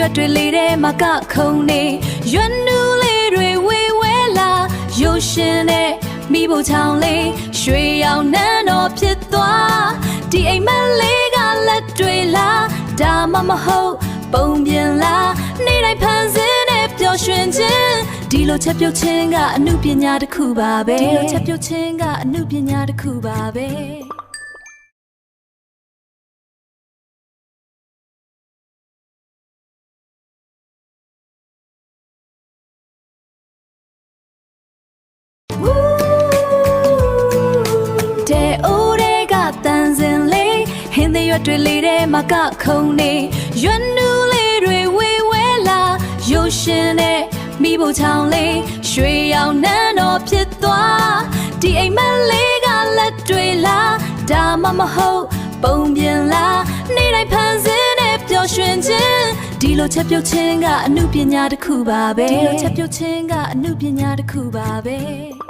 ရွက်တွေလေးထဲမှာကခုံနေရွက်နူးလေးတွေဝေဝဲလာရုပ်ရှင်နဲ့မိဖို့ချောင်းလေးရွှေရောင်နန်းတော်ဖြစ်သွားဒီအိမ်မက်လေးကလက်တွေလားဒါမှမဟုတ်ပုံပြင်လားနေ့တိုင်းဖန်ဆင်းနဲ့ပျော်ရွှင်ခြင်းဒီလိုချက်ပြုတ်ခြင်းကအမှုပညာတစ်ခုပါပဲဒီလိုချက်ပြုတ်ခြင်းကအမှုပညာတစ်ခုပါပဲရွက်တွေလေးထဲမှာကခုံနေရွက်နူးလေးတွေဝေဝဲလာရုပ်ရှင်နဲ့မိဖို့ချောင်းလေးရွှေရောင်နန်းတော်ဖြစ်သွားဒီအိမ်မက်လေးကလက်တွေလားဒါမှမဟုတ်ပုံပြင်လားနေ့တိုင်းဖန်ဆင်းနဲ့ပျော်ရွှင်ခြင်းဒီလိုချက်ပြုတ်ခြင်းကအမှုပညာတစ်ခုပါပဲဒီလိုချက်ပြုတ်ခြင်းကအမှုပညာတစ်ခုပါပဲ